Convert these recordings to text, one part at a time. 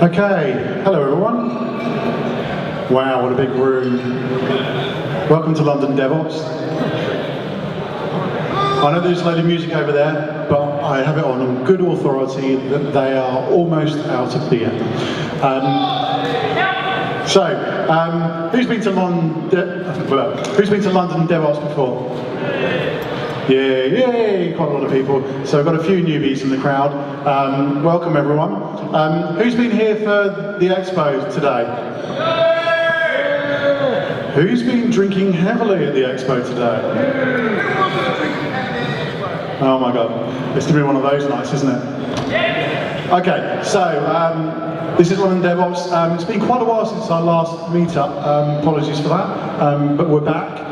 Okay, hello everyone. Wow, what a big room. Welcome to London DevOps. I know there's a load of music over there, but I have it on good authority that they are almost out of beer. Who's been to who's been to London DevOps before? Yeah, yay, quite a lot of people. So I've got a few newbies in the crowd. Welcome everyone. Who's been here for the expo today? Who's been drinking heavily at the expo today? Oh my god, it's to be one of those nights, isn't it? Okay, so this is London DevOps. It's been quite a while since our last meetup. Apologies for that, but we're back.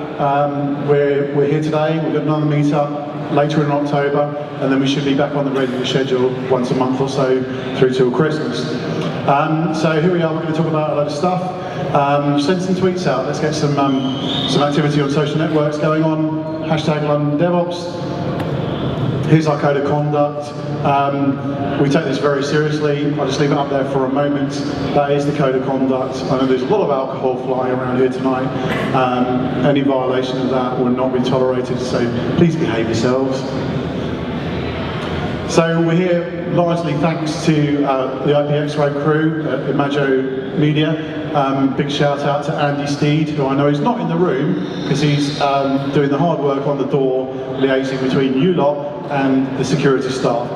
We're here today. We've got another meetup later in October, and then we should be back on the regular schedule once a month or so through till Christmas. So here we are. We're going to talk about a lot of stuff. Send some tweets out. Let's get some activity on social networks going on. Hashtag London DevOps. Here's our code of conduct. We take this very seriously. I'll just leave it up there for a moment. That is the code of conduct. I know there's a lot of alcohol flying around here tonight. Any violation of that will not be tolerated, so please behave yourselves. So we're here largely thanks to the IPX-Ray crew at Imago Media. Big shout out to Andy Steed, who I know is not in the room because he's doing the hard work on the door, liaising between you lot and the security staff,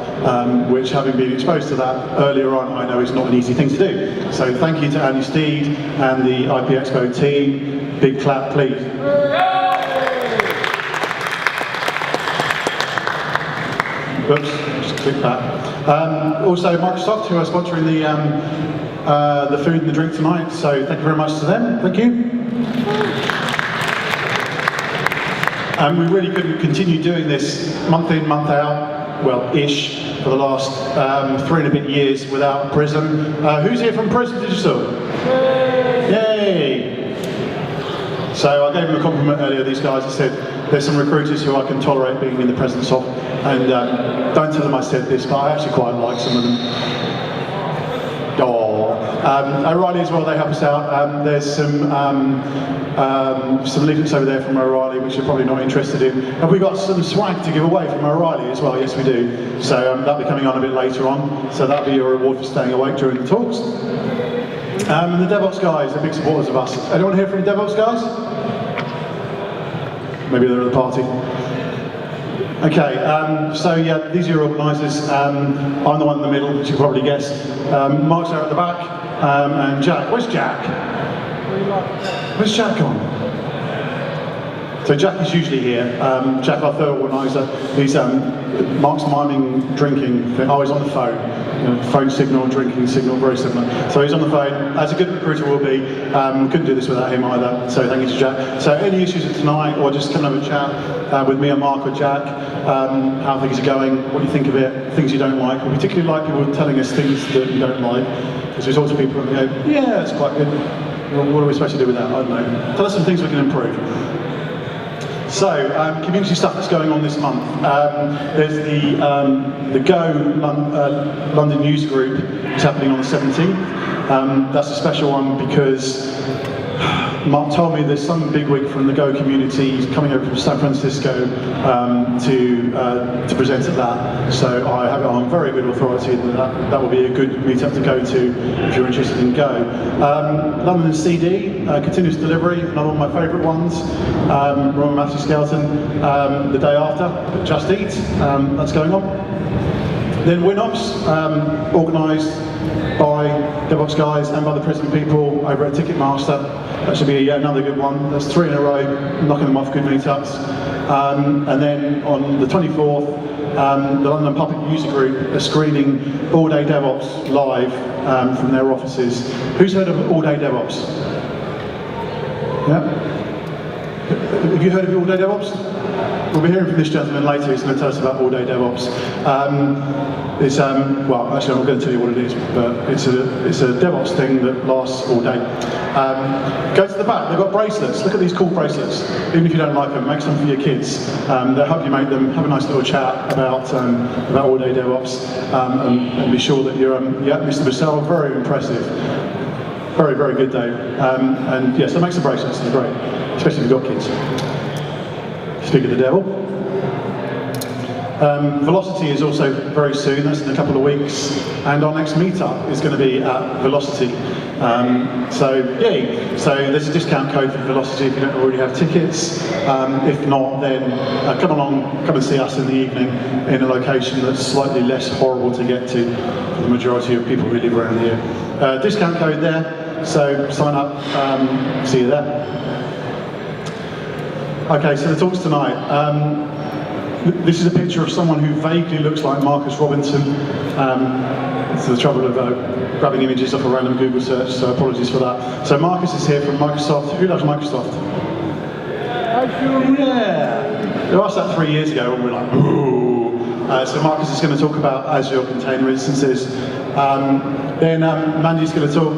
which, having been exposed to that earlier on, I know is not an easy thing to do. So thank you to Andy Steed and the IP Expo team. Big clap, please. Oops, just click that. Also, Microsoft, who are sponsoring the food and the drink tonight, so thank you very much to them. Thank you. And we really couldn't continue doing this month in, month out, well, ish, for the last 3 and a bit years without Prism. Who's here from Prism Digital? Yay! So I gave them a compliment earlier, these guys. I said, there's some recruiters who I can tolerate being in the presence of, and don't tell them I said this, but I actually quite like some of them. O'Reilly as well, they help us out. There's some leaflets over there from O'Reilly, which you're probably not interested in. Have we got some swag to give away from O'Reilly as well? Yes, we do. So that'll be coming on a bit later on. So that'll be your reward for staying awake during the talks. And the DevOps guys are big supporters of us. Anyone here from the DevOps guys? Maybe they're at the party. Okay, so yeah, these are your organisers. I'm the one in the middle, as you probably guessed. Mark's there at the back, and Jack. Where's Jack? Where's Jack gone? So Jack is usually here. Jack, our third organiser, he's Mark's miming drinking. Oh, he's on the phone. Phone signal, drinking signal, very similar. So he's on the phone, as a good recruiter will be. Couldn't do this without him either, so thank you to Jack. So any issues with tonight, or just come and have a chat with me or Mark or Jack, how things are going, what do you think of it, things you don't like. We particularly like people telling us things that you don't like, because we talk to people and we go, yeah, that's quite good. Well, what are we supposed to do with that? I don't know. Tell us some things we can improve. So, community stuff that's going on this month. There's the Go London News Group, which is happening on the 17th. That's a special one because Mark told me there's some bigwig from the Go community coming over from San Francisco to present at that. So I have it on very good authority that will be a good meetup to go to if you're interested in Go. London CD, continuous delivery, another one of my favourite ones. Roman Matthew Skelton, the day after, Just Eat, that's going on. Then WinOps, organised by DevOps guys and by the Prism people over at Ticketmaster. That should be another good one. That's 3 in a row, knocking them off, good meetups. And then on the 24th, the London Public User Group are screening All Day DevOps live from their offices. Who's heard of All Day DevOps? Yeah? have you heard of all-day DevOps? We'll be hearing from this gentleman later. He's going to tell us about all-day DevOps. Well, actually, I'm not going to tell you what it is, but it's a DevOps thing that lasts all day. Go to the back. They've got bracelets. Look at these cool bracelets. Even if you don't like them, make some for your kids. They'll help you make them. Have a nice little chat about all-day DevOps, and be sure that you're Mr. Bissell. Very impressive. Very, very good, Dave. And yes, so make some bracelets. They're great, especially if you've got kids. Speak of the devil. Velocity is also very soon, that's in a couple of weeks, and our next meetup is going to be at Velocity. So yay! So there's a discount code for Velocity if you don't already have tickets. If not, then come along, come and see us in the evening in a location that's slightly less horrible to get to for the majority of people who live around here. Discount code there, so sign up, see you there. Okay, so the talks tonight. This is a picture of someone who vaguely looks like Marcus Robinson. It's the trouble of grabbing images off a random Google search, so apologies for that. So Marcus is here from Microsoft. Who loves Microsoft? Yeah! They asked that 3 years ago and we're like, ooh. So Marcus is going to talk about Azure Container Instances. Then Mandi's going to talk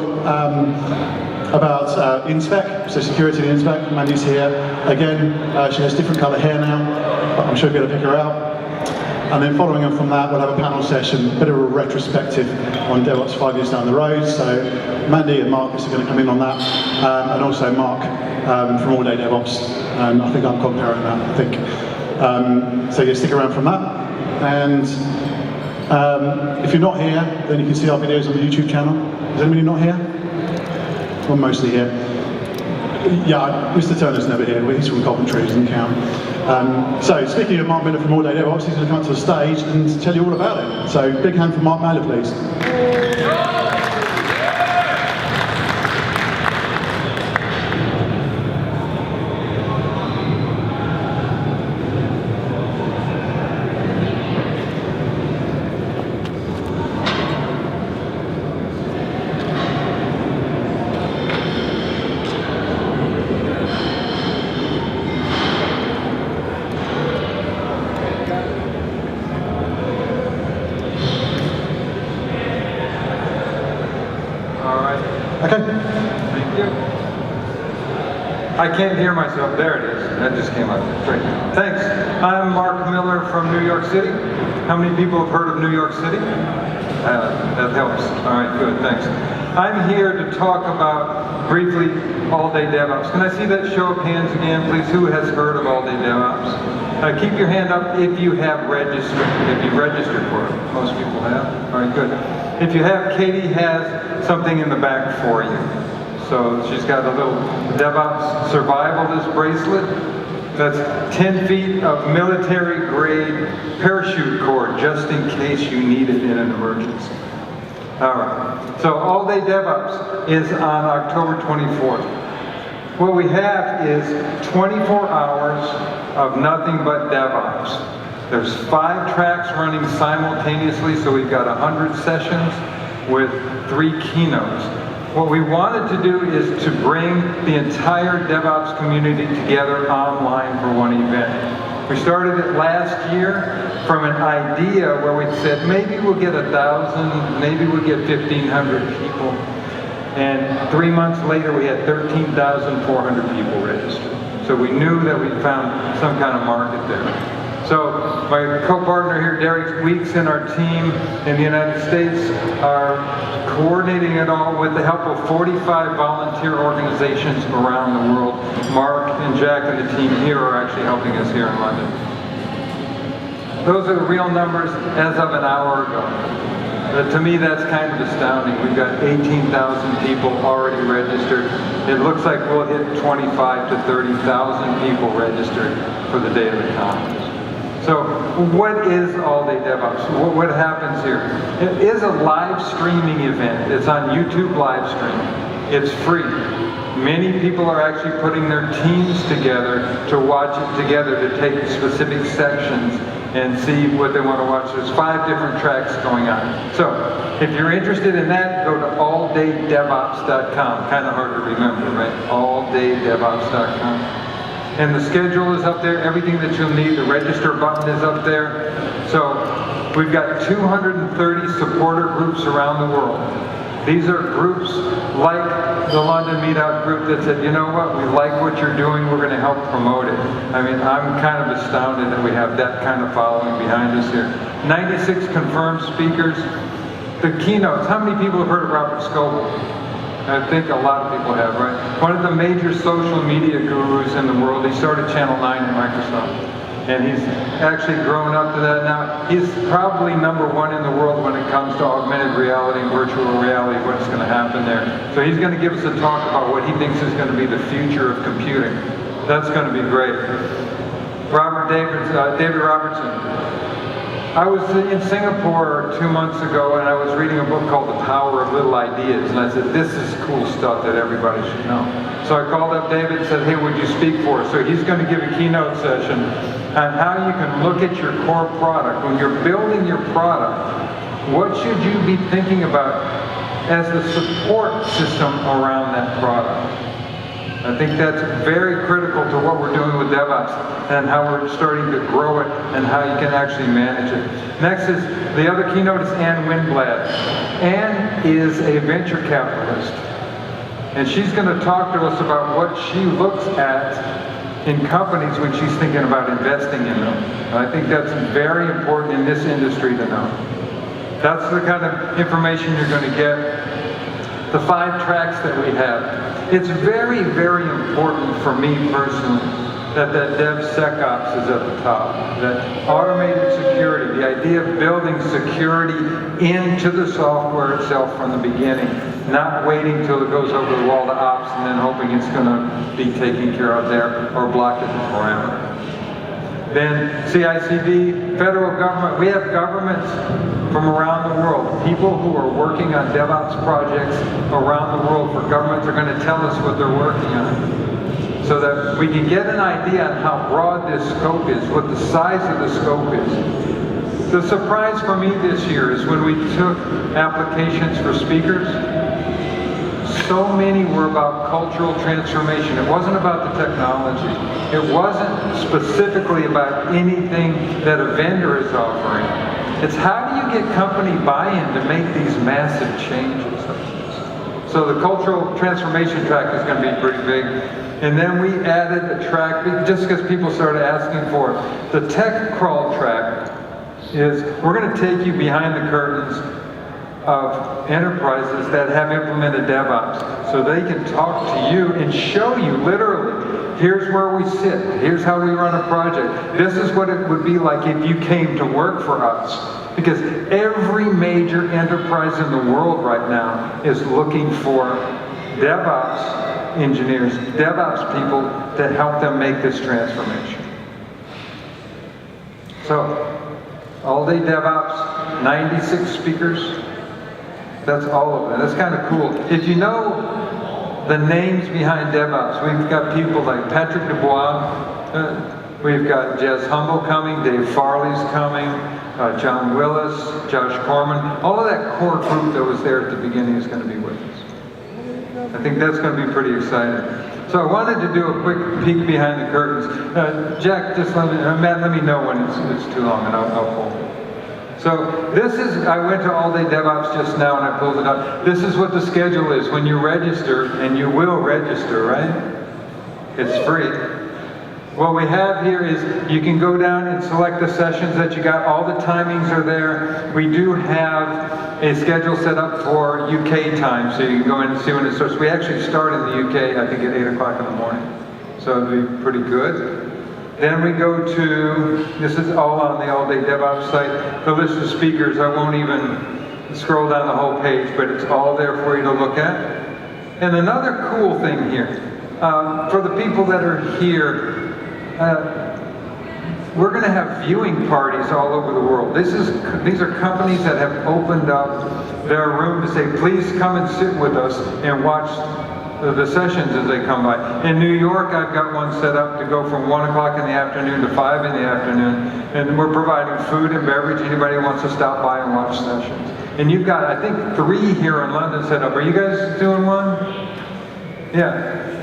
about InSpec, so security in InSpec. Mandi's here. Again, she has different colour hair now. I'm sure you'll be able to pick her out. And then following on from that, we'll have a panel session, a bit of a retrospective on DevOps 5 years down the road. So Mandi and Marcus are going to come in on that, and also Mark from All Day DevOps. And I think I'm comparing that, I think. So yeah, stick around from that. And if you're not here, then you can see our videos on the YouTube channel. Is anybody not here? Well, mostly here. Yeah, Mr. Turner's never here. He's from Coventry, doesn't count. So, speaking of Mark Miller from All Day DevOps, he's going to come up to the stage and tell you all about it. So, big hand for Mark Miller, please. I can't hear myself. There it is. That just came up. Great. Thanks. I'm Mark Miller from New York City. How many people have heard of New York City? That helps. All right, good. Thanks. I'm here to talk about, briefly, all-day DevOps. Can I see that show of hands again, please? Who has heard of all-day DevOps? Keep your hand up if you have registered. If you've registered for it. Most people have. All right, good. If you have, Katie has something in the back for you. So she's got a little DevOps survivalist bracelet. That's 10 feet of military-grade parachute cord, just in case you need it in an emergency. All right. So All Day DevOps is on October 24th. What we have is 24 hours of nothing but DevOps. There's 5 tracks running simultaneously, so we've got 100 sessions with 3 keynotes. What we wanted to do is to bring the entire DevOps community together online for one event. We started it last year from an idea where we said maybe we'll get 1,000, maybe we'll get 1,500 people. And 3 months later we had 13,400 people registered. So we knew that we found some kind of market there. So my co-partner here, Derek Weeks, and our team in the United States are coordinating it all with the help of 45 volunteer organizations around the world. Mark and Jack and the team here are actually helping us here in London. Those are the real numbers as of an hour ago. To me, that's kind of astounding. We've got 18,000 people already registered. It looks like we'll hit 25 to 30,000 people registered for the day of the conference. So what is All Day DevOps? What happens here? It is a live streaming event. It's on YouTube live stream. It's free. Many people are actually putting their teams together to watch it together, to take specific sections and see what they want to watch. There's 5 different tracks going on. So if you're interested in that, go to alldaydevops.com. Kind of hard to remember, right? alldaydevops.com. And the schedule is up there, everything that you'll need, the register button is up there. So we've got 230 supporter groups around the world. These are groups like the London Meetup group that said, you know what, we like what you're doing, we're going to help promote it. I mean, I'm kind of astounded that we have that kind of following behind us here. 96 confirmed speakers. The keynotes, how many people have heard of Robert Scoble? I think a lot of people have, right? One of the major social media gurus in the world. He started Channel 9 at Microsoft. And he's actually grown up to that now. He's probably #1 in the world when it comes to augmented reality and virtual reality, what's going to happen there. So he's going to give us a talk about what he thinks is going to be the future of computing. That's going to be great. David Robertson. I was in Singapore 2 months ago and I was reading a book called The Power of Little Ideas, and I said, this is cool stuff that everybody should know. So I called up David and said, hey, would you speak for us? So he's going to give a keynote session on how you can look at your core product. When you're building your product, what should you be thinking about as the support system around that product? I think that's very critical to what we're doing with DevOps and how we're starting to grow it and how you can actually manage it. Next is, the other keynote is Ann Winblad. Ann is a venture capitalist. And she's going to talk to us about what she looks at in companies when she's thinking about investing in them. And I think that's very important in this industry to know. That's the kind of information you're going to get. The 5 tracks that we have. It's very, very important for me personally that DevSecOps is at the top. That automated security, the idea of building security into the software itself from the beginning, not waiting till it goes over the wall to ops and then hoping it's going to be taken care of there or blocked at the parameter. Then CI/CD, federal government. We have governments from around the world. People who are working on DevOps projects around the world for governments are going to tell us what they're working on. So that we can get an idea on how broad this scope is, what the size of the scope is. The surprise for me this year is when we took applications for speakers, so many were about cultural transformation. It wasn't about the technology. It wasn't specifically about anything that a vendor is offering. It's how do you get company buy-in to make these massive changes? So the cultural transformation track is going to be pretty big. And then we added a track, just because people started asking for it. The tech crawl track is, we're going to take you behind the curtains of enterprises that have implemented DevOps, so they can talk to you and show you literally, here's where we sit, here's how we run a project, this is what it would be like if you came to work for us. Because every major enterprise in the world right now is looking for DevOps engineers, DevOps people to help them make this transformation. So, all-day DevOps, 96 speakers. That's all of it. That's kind of cool. If you know the names behind DevOps, we've got people like Patrick Dubois, we've got Jez Humble coming, Dave Farley's coming, John Willis, Josh Corman. All of that core group that was there at the beginning is going to be with us. I think that's going to be pretty exciting. So I wanted to do a quick peek behind the curtains. Jack, just Matt, let me know when it's too long and I'll pull. So this is, I went to All Day DevOps just now and I pulled it up. This is what the schedule is when you register, and you will register, right? It's free. What we have here is you can go down and select the sessions that you got. All the timings are there. We do have a schedule set up for UK time, so you can go in and see when it starts. We actually start in the UK, I think at 8 o'clock in the morning. So it'll be pretty good. Then we go to, this is all on the All Day DevOps site, the list of speakers. I won't even scroll down the whole page, but it's all there for you to look at. And another cool thing here, for the people that are here, we're going to have viewing parties all over the world. These are companies that have opened up their room to say, please come and sit with us and watch the sessions as they come by. In New York, I've got one set up to go from 1 o'clock in the afternoon to 5 in the afternoon, and we're providing food and beverage. Anybody who wants to stop by and watch sessions. And you've got, I think, 3 here in London set up. Are you guys doing one? Yeah.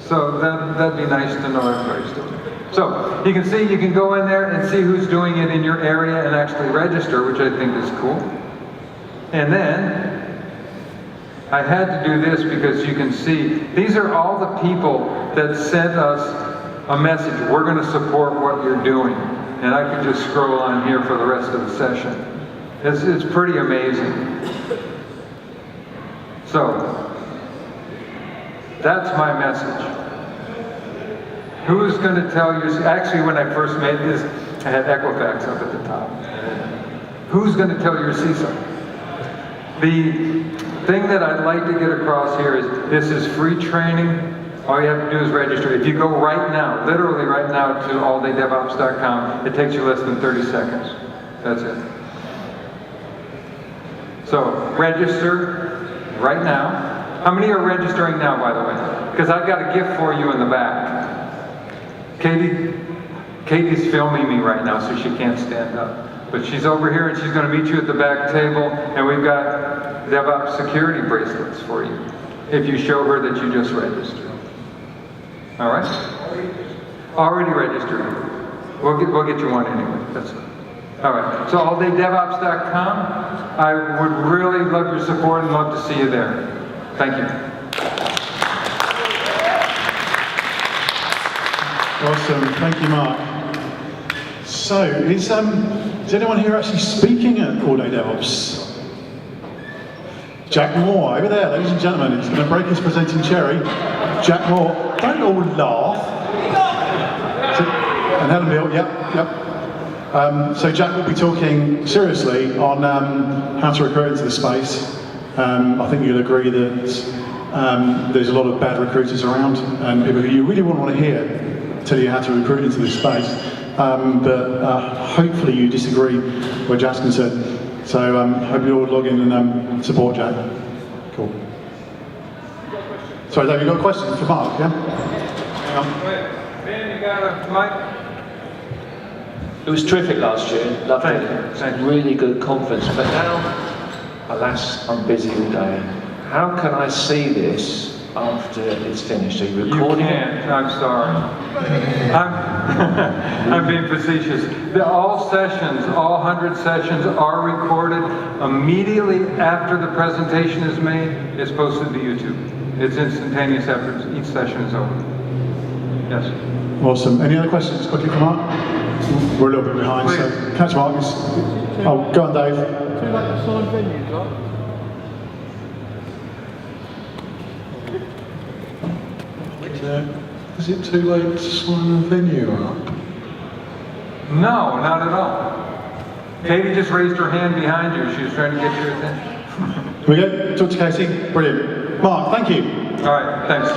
So that'd be nice to know everybody's doing it. So you can see, you can go in there and see who's doing it in your area and actually register, which I think is cool. And then I had to do this because you can see, these are all the people that sent us a message, we're going to support what you're doing. And I could just scroll on here for the rest of the session. It's pretty amazing. So, that's my message. Who's going to tell you, actually when I first made this, I had Equifax up at the top. Who's going to tell your CISO? The thing that I'd like to get across here is, this is free training. All you have to do is register. If you go right now, literally right now to alldaydevops.com, it takes you less than 30 seconds. That's it. So, register right now. How many are registering now, by the way? Because I've got a gift for you in the back. Katie's filming me right now, so she can't stand up. But she's over here and she's going to meet you at the back table, and we've got DevOps security bracelets for you if you show her that you just registered. All right? Already registered. We'll get you one anyway. That's it. All right. So alldaydevops.com. I would really love your support and love to see you there. Thank you. Awesome. Thank you, Mark. So, is anyone here actually speaking at All Day DevOps? Jack Moore, over there, ladies and gentlemen. He's going to break his presenting cherry. Jack Moore, don't all laugh. And Helen Bill, yep. So Jack will be talking seriously on how to recruit into the space. I think you'll agree that there's a lot of bad recruiters around, and people who you really wouldn't want to hear tell you how to recruit into this space. But hopefully you disagree where Jack's concerned. So hope you all log in and support Jack. Cool. Sorry, Dave, you got a question for Mark, yeah? Ben, you got a mic? It was terrific last year. Loved it. It was a really good conference. But now, alas, I'm busy all day. How can I see this after it's finished? Are you recording it? You can't. I'm sorry. I'm being facetious. All sessions, all 100 sessions are recorded immediately after the presentation is made. It's posted to YouTube. It's instantaneous after each session is over. Yes. Awesome. Any other questions quickly for Mark? We're a little bit behind, Please. so catch Mark. Oh, go on, Dave. Too like the signed venues, right? Is it too late to sign a venue up? No, not at all. Katie just raised her hand behind you. She was trying to get your attention. Here we go. Talk to Casey. Brilliant. Mark, thank you. All right, thanks.